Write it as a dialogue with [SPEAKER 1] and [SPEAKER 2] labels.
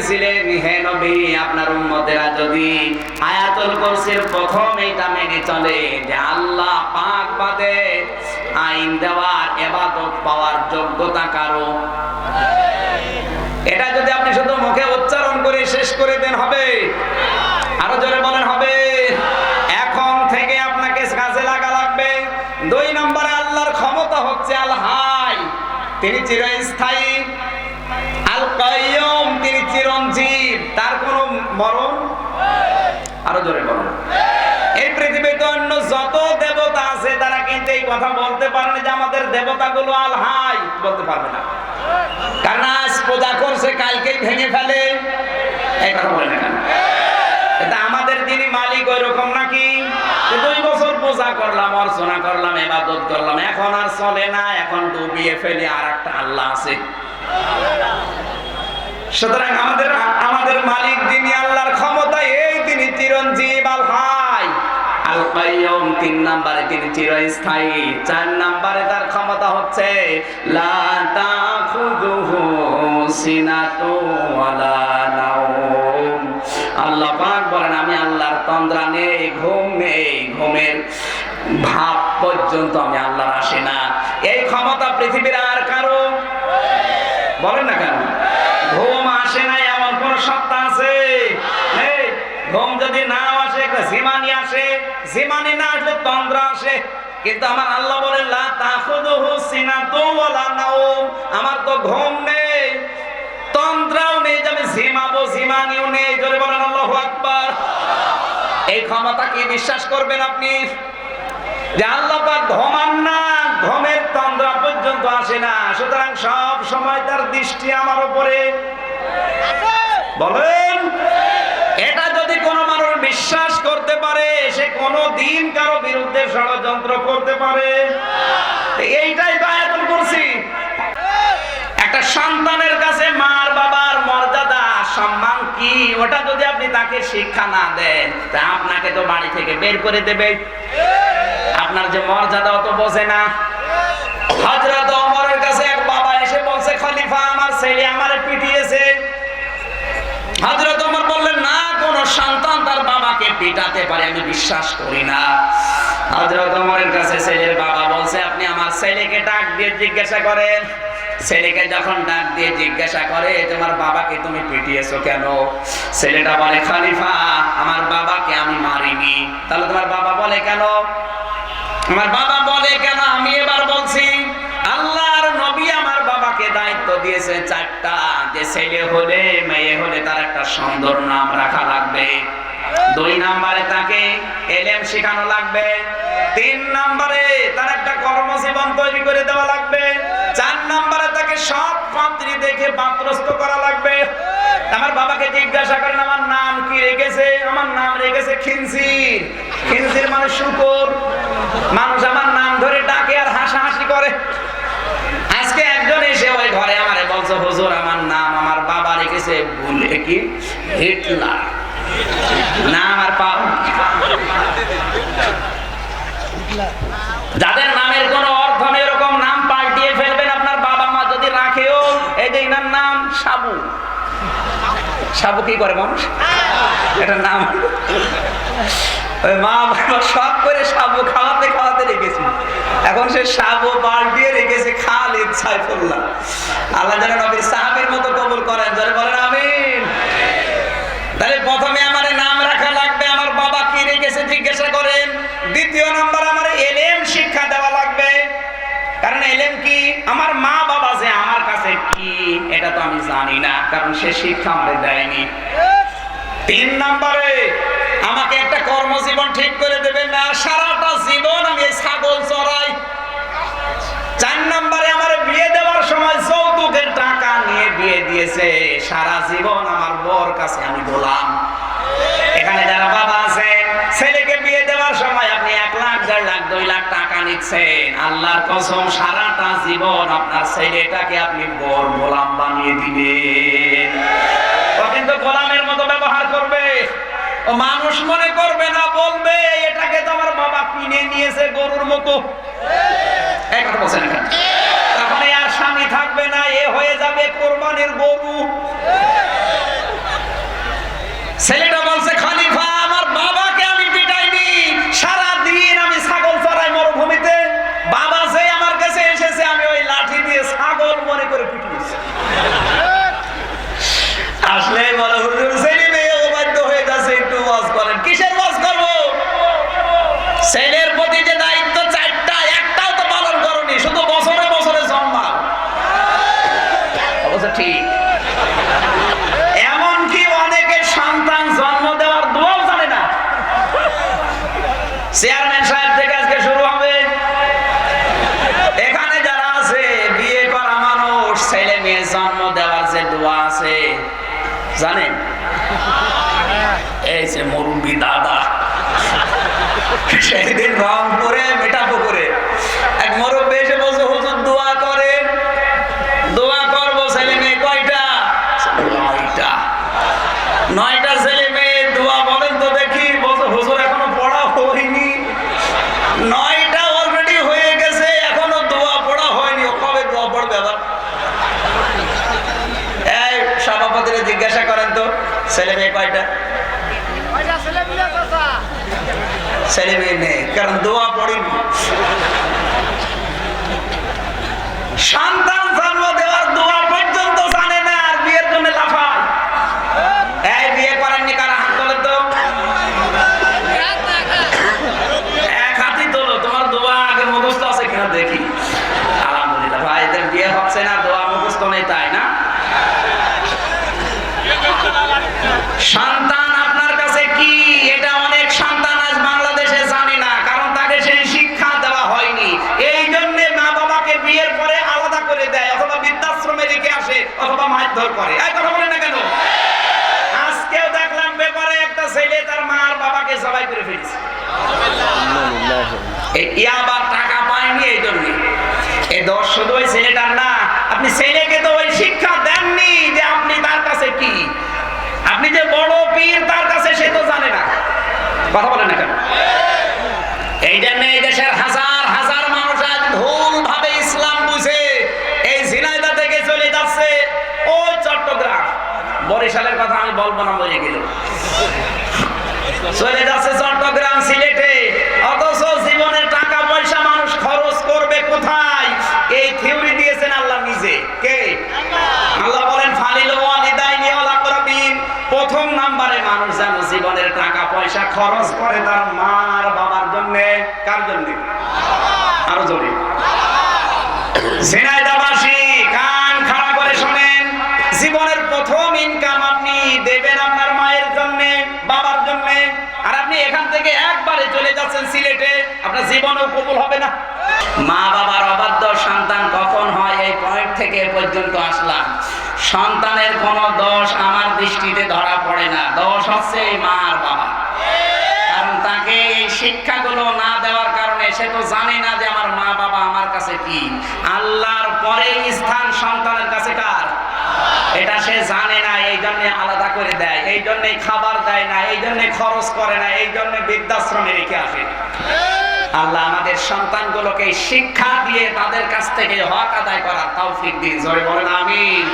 [SPEAKER 1] বলেছিলেন, হে নবী, আপনার উম্মতেরা যদি আয়াতুল কুরসির প্রথম এইটা মেনে চলে যে আল্লাহ পাক বাদে আইন দেওয়ার, ইবাদত পাওয়ার যোগ্যতা কারো, এটা যদি আপনি শুধু মুখে উচ্চারণ করে শেষ করে দেন, হবে? আরো জোরে বলেন, হবে? এখন থেকে আপনাকে কাজে লাগা লাগবে। 2 নম্বরে আল্লাহর ক্ষমতা হচ্ছে আল হাই, তিনি চিরস্থায়ী। আল কাইয়ুম, তিনি চিরঞ্জীব, তার কোনো মরণ। আরো জোরে বলেন। এই পৃথিবীতে অন্য যত দেবতা আছে তারা কিন্তু এই কথা বলতে পারে না যে আমাদের দেবতাগুলো আল হাই, বলতে পারবে না। কারণ আজ পূজা করছে, কালকেই ভেঙে ফেলে। এই কথা বলে না কেন? এটা আমাদের যিনি মালিক ওই রকম নাকি? 2 বছর পূজা করলাম, অর্চনা করলাম, ইবাদত করলাম, এখন আর চলে না, এখন ডুবিয়ে ফেলে আর একটা আল্লাহ আছে। সুতরাং আমাদের মালিক যিনি, আল্লাহর ক্ষমতা এই, তিনি চিরঞ্জীব, আল হাই, আল কাইয়ুম। 3 নম্বরে তিনি চিরস্থায়ী। 4 নম্বরে তার ক্ষমতা হচ্ছে লা তাখুযুহু সিনাতু ওয়ালা নাওম। আল্লাহ পাক বলেন, আমি আল্লাহর তন্দ্রা নেই, ঘুম নেই, ঘুমের ভাব পর্যন্ত আমি আল্লাহর আসে না। এই ক্ষমতা পৃথিবীর আর কারো, বলেন না কেন? ঘুম আসে না এমন কোন সত্তা আছে? ঘুম যদি না আসে, জিমানি আসে, জিমানি না আসলে তন্দ্রা আসে। কিন্তু আমার আল্লাহ বলেন লা তাখুযুহু সিনাতু ওয়ালা নাওম, আমার তো ঘুম নেই, তন্দ্রাও নেই যে আমি জিমাবো, জিমানিও নেই। জোরে বলেন আল্লাহু আকবার। এই ক্ষমতা কি বিশ্বাস করবেন আপনি? যে আল্লাহ পাক ঘুমান না, ঘুমের তন্দ্রা পর্যন্ত আসে না। সুতরাং সব সময় তার দৃষ্টি আমার উপরে। বলেন, এটা যদি কোনো মানুষ বিশ্বাস করতে পারে, সে কোনো দিন কারো বিরুদ্ধে ষড়যন্ত্র করতে পারে। এইটাই তো আয়াতুল কুরসি। একটা সন্তানের কাছে মার বাবার মর্যাদা, সম্মান কি, ওটা যদি আপনি তাকে শিক্ষা না দেন, তা আপনাকে তো বাড়ি থেকে বের করে দেবে। আপনার যে মর্যাদা অত বোঝে না। হযরত ওমরের কাছে এক বাবা এসে বলছে, খলিফা, আমার ছেলে আমারে পিটিয়েছে। হযরত ওমর বললেন, না, কোন সন্তান তার বাবাকে পিটাতে পারে, আমি বিশ্বাস করি না। হযরত ওমরের কাছে ছেলের বাবা বলছে, আপনি আমার ছেলেকে ডাক দিয়ে জিজ্ঞাসা করেন। ছেলেকে যখন ডাক দিয়ে জিজ্ঞাসা করে, তোমার বাবাকে তুমি পিটিয়েছো কেন? ছেলেটা বলে, খলিফা, আমার বাবাকে আমি মারিনি। তাহলে তোমার বাবা বলে কেন? আমার বাবা বলে কেন? আমি এবার বলছি, আল্লাহর নবী আমার বাবাকে দায়িত্ব দিয়েছে 4টা, যে ছেলে হলে মেয়ে হলে তার একটা সুন্দর নাম রাখা লাগবে। 2 নম্বরে তাকে ইলম শেখানো লাগবে। 3 নম্বরে তার একটা কর্মজীবন তৈরি করে দেওয়া লাগবে। 4 নম্বরে তাকে সব পাত্রী দেখে পাত্রস্থ করা লাগবে। আমার বাবাকে জিজ্ঞাসা করেন, আমার নাম কি রেখেছে? আমার নাম রেখেছে খিনজির। খিনজির মানে শূকর। মানুষ আমার নাম ধরে ডাকে আর হাসাহাসি করে। আজকে একজন এসে ওই ঘরে আমারে বলছে, হুজুর, আমার নাম আমার বাবা রেখেছে ভুলে কি হিটলার। নাম আর পাও। যাদের নামের কোনো অর্থ নেই, এরকম নাম পাল্টিয়ে ফেলবেন আপনার বাবা মা যদি রাখেও। এই যে এনার নাম সাবু। সাবু কি করে মানুষ? এটা নাম। মা বাবা শখ করে সাবু খাওয়াতে খাওয়াতে রেখেছি, এখন সে সাবু পাল্টিয়ে রেখেছে খালিদ সাইফুল্লাহ। আল্লাহ যেন নবীর সাহাবীর মতো কবুল করেন। যারা বলেন আমিন। তাহলে প্রথমে আমার নাম রাখা লাগবে, আমার বাবা কি রেখেছে জিজ্ঞাসা করেন। 2 নম্বর, আমার ইলম শিক্ষা দেওয়া লাগবে। কারণ ইলম কি, আমার মা বাবা যে আমার কাছে কি, এটা তো আমি জানি না, কারণ সে শিক্ষা আমাকে দেয়নি। 3 নম্বরে, আমাকে একটা কর্মজীবন ঠিক করে দেবেন না, সারাটা জীবন আমি এই ছাগল চড়াই। 4 নম্বরে, আমার বিয়ে দেওয়ার সময় যৌতুকের টাকা নিয়ে বিয়ে দিয়েছে, সারা জীবন আমার বউর কাছে আমি গোলাম। এখানে যারা বাবা আছেন, ছেলেকে বিয়ে দেওয়ার সময় আপনি 1 লাখ, 1.5 লাখ, 2 লাখ টাকা নিচ্ছেন, আল্লাহর কসম সারাটা জীবন আপনার ছেলেটাকে আপনি বউর গোলাম বানিয়ে দিবেন। ও কিন্তু গোলামের মতো ব্যবহার করবে। ও মানুষ মনে করবে না, বলবে এটাকে তো আমার বাবা কিনে নিয়েছে গরুর মতো। এই কথা বলছেন না? তখন আর স্বামী থাকবে না, এ হয়ে যাবে কোরবানির গরু। ছেলেটা বলছে, খলিফা আমার বাবাকে আমি পিটাইনি, সারাদিন আমি ছাগল চড়াই মরুভূমিতে, বাবা যে আমার কাছে এসেছে আমি ওই লাঠি দিয়ে ছাগল মনে করে পিটিয়েছি। আসলে বলে, হুজুর ছেলে মেয়ে অবাধ্য হয়ে যাচ্ছে, একটু ওয়াজ করেন। কিসের ওয়াজ করব? ছেলের প্রতি যে দায়িত্ব চারটা, একটাও তো পালন করনি, শুধু বছরে বছরে জন্মাও। অবশ্য ঠিক, এমনকি অনেকে সন্তান জন্ম দেওয়ার দোয়াও জানে না। চেয়ারম্যান সাহেব থেকে আজকে শুরু হবে, এখানে যারা আছে বিয়ে করা মানুষ, ছেলে মেয়ে জন্ম দেওয়ার যে দোয়া আছে জানেন? এই যে মুরব্বী দাদা, সেদিন রংপুরে মিঠাপুকুরে এক মুরব্বী এসে বলছে, হুজুর দোয়া করেন। দোয়া করবো, ছেলে মেয়ে কয়টা? 9টা। 9টা ছেলে মেয়ে, দোয়া বলেন তো দেখি। বলছে, হুজুর এখনো পড়া হয়নি। 9টা অলরেডি হয়ে গেছে, এখনো দোয়া পড়া হয়নি। কবে দোয়া পড়বে আবার? এই সভাপতিরা জিজ্ঞাসা করেন তো, ছেলে মেয়ে কয়টা? ছেলে মেয়ে নেই, কারণ দোয়া পড়িনি। সন্তান জন্ম দেওয়ার দোয়া পর্যন্ত জানে না, আর বিয়ের জন্য লাফায়। এই বিয়ে করেননি কারা? হাত তোলে তো, এক হাতই তোলো। তোমার দোয়া আগে মুখস্থ আছে কিনা দেখি। আলহামদুলিল্লাহ ভাই, এদের বিয়ে হচ্ছে না, দোয়া মুখস্থ নেই, তাই না? সন্তান আপনার কাছে কি, এটা অনেক সন্তান আজ বাংলাদেশে জানে না, কারণ তাকে সেই শিক্ষা দেওয়া হয়নি। এই জন্য মা বাবাকে বিয়ের পরে আলাদা করে দেয়, অথবা বৃদ্ধাশ্রমে রেখে আসে, অথবা মারধর করে। এই কথা বলে না কেন? আজকেও দেখলাম ব্যাপারে একটা ছেলে তার মা আর বাবাকে জবাই করে ফেলেছে। আবার টাকা পায়নি, এই জন্য। এই দোষ শুধু ওই ছেলেটার না, আপনি ছেলেকে তো ওই শিক্ষা দেননি যে আপনি তার কাছে কি, আপনি যে বড় পীর তার কাছে সে তো জানে না। কথা বলেন না কেন? এই জন্য এই দেশের হাজার হাজার মানুষ আজ ভুল ভাবে ইসলাম বুঝে এই ঝিনাইদহ থেকে চলে যাচ্ছে ওই চট্টগ্রাম। বরিশালের কথা আমি বলবো না, মরে গেল। চলে যাচ্ছে চট্টগ্রাম, সিলেটে, অথচ জীবনের টাকা পয়সা মানুষ খরচ করবে কোথায়? এই থিওরি দিয়েছেন আল্লাহ নিজে। কে? আল্লাহ বলেন, ফালিল ওয়ালিদাইনি ওয়াল আকরাবিন। প্রথম নম্বরে মানুষ যেন জীবনের টাকা পয়সা খরচ করে তার মার বাবার জন্য। কার জন্য? আরো জোরে। ঝিনাইদহবাসী কান খাড়া করে শোনেন, জীবনের প্রথম ইনকাম আপনি দেবেন আপনার মায়ের জন্য, বাবার জন্য। আর আপনি এখান থেকে একবারে চলে যাচ্ছেন সিলেটে, আপনার জীবনও কবুল হবে না। মা বাবার অবাধ্য সন্তান কখন হয়, এই পয়েন্ট থেকে পর্যন্ত আসলাম। সন্তানের কোনো দোষ আমার দৃষ্টিতে ধরা পড়ে না, দোষ হচ্ছে এই মা আর বাবা। কারণ তাকে এই শিক্ষাগুলো না দেওয়ার কারণে সে তো জানে না যে আমার মা বাবা আমার কাছে কি। আল্লাহর পরে স্থান সন্তানের কাছে কার, এটা সে জানে না। এই জন্য আলাদা করে দেয়, এই জন্য খাবার দেয় না, এই জন্য খরচ করে না, এই জন্য বৃদ্ধাশ্রমে রেখে আসে। আল্লাহ আমাদের সন্তানগুলোকে শিক্ষা দিয়ে তাদের কাছ থেকে হক আদায় করার তৌফিক দিন। জোরে বলেন আমিন।